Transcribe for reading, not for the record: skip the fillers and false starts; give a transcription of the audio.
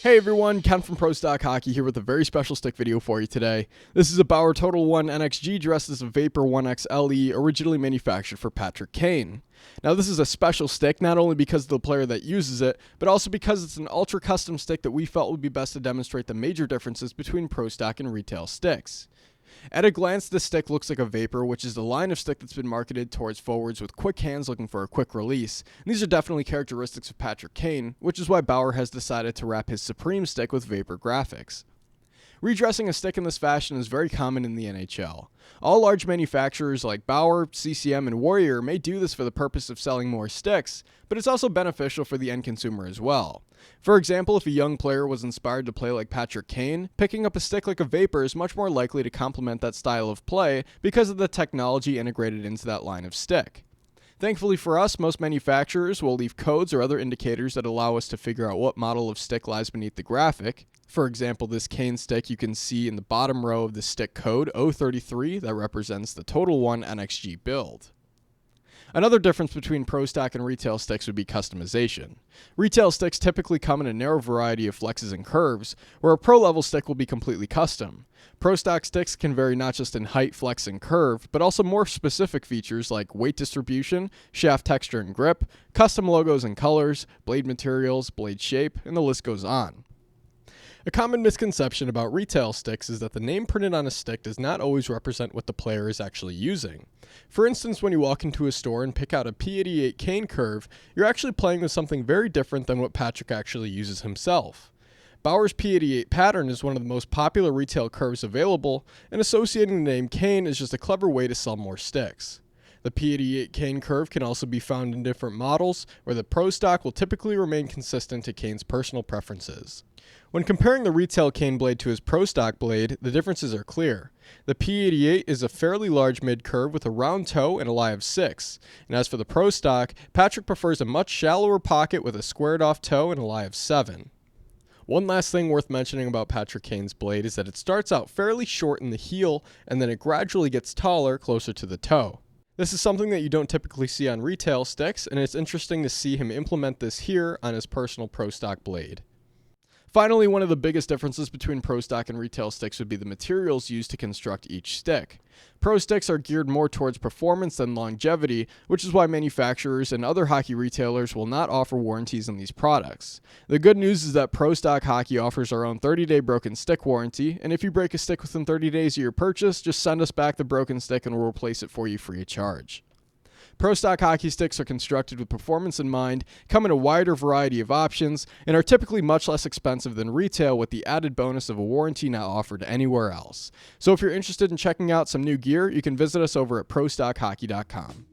Hey everyone, Ken from ProStockHockey here with a very special stick video for you today. This is a Bauer Total One NXG dressed as a Vapor 1X LE, originally manufactured for Patrick Kane. Now this is a special stick, not only because of the player that uses it, but also because it's an ultra custom stick that we felt would be best to demonstrate the major differences between pro stock and retail sticks. At a glance, this stick looks like a Vapor, which is the line of stick that's been marketed towards forwards with quick hands looking for a quick release. And these are definitely characteristics of Patrick Kane, which is why Bauer has decided to wrap his Supreme stick with Vapor graphics. Redressing a stick in this fashion is very common in the NHL. All large manufacturers like Bauer, CCM, and Warrior may do this for the purpose of selling more sticks, but it's also beneficial for the end consumer as well. For example, if a young player was inspired to play like Patrick Kane, picking up a stick like a Vapor is much more likely to complement that style of play because of the technology integrated into that line of stick. Thankfully for us, most manufacturers will leave codes or other indicators that allow us to figure out what model of stick lies beneath the graphic. For example, this Kane stick, you can see in the bottom row of the stick code 033 that represents the Total One NXG build. Another difference between pro stock and retail sticks would be customization. Retail sticks typically come in a narrow variety of flexes and curves, where a pro level stick will be completely custom. Pro stock sticks can vary not just in height, flex, and curve, but also more specific features like weight distribution, shaft texture and grip, custom logos and colors, blade materials, blade shape, and the list goes on. A common misconception about retail sticks is that the name printed on a stick does not always represent what the player is actually using. For instance, when you walk into a store and pick out a P88 Kane curve, you're actually playing with something very different than what Patrick actually uses himself. Bauer's P88 pattern is one of the most popular retail curves available, and associating the name Kane is just a clever way to sell more sticks. The P88 Kane curve can also be found in different models, where the pro stock will typically remain consistent to Kane's personal preferences. When comparing the retail Kane blade to his pro stock blade, the differences are clear. The P88 is a fairly large mid-curve with a round toe and a lie of 6. And as for the pro stock, Patrick prefers a much shallower pocket with a squared off toe and a lie of 7. One last thing worth mentioning about Patrick Kane's blade is that it starts out fairly short in the heel and then it gradually gets taller closer to the toe. This is something that you don't typically see on retail sticks, and it's interesting to see him implement this here on his personal pro stock blade. Finally, one of the biggest differences between pro stock and retail sticks would be the materials used to construct each stick. Pro sticks are geared more towards performance than longevity, which is why manufacturers and other hockey retailers will not offer warranties on these products. The good news is that ProStockHockey offers our own 30-day broken stick warranty, and if you break a stick within 30 days of your purchase, just send us back the broken stick and we'll replace it for you free of charge. Pro stock hockey sticks are constructed with performance in mind, come in a wider variety of options, and are typically much less expensive than retail with the added bonus of a warranty not offered anywhere else. So if you're interested in checking out some new gear, you can visit us over at ProStockHockey.com.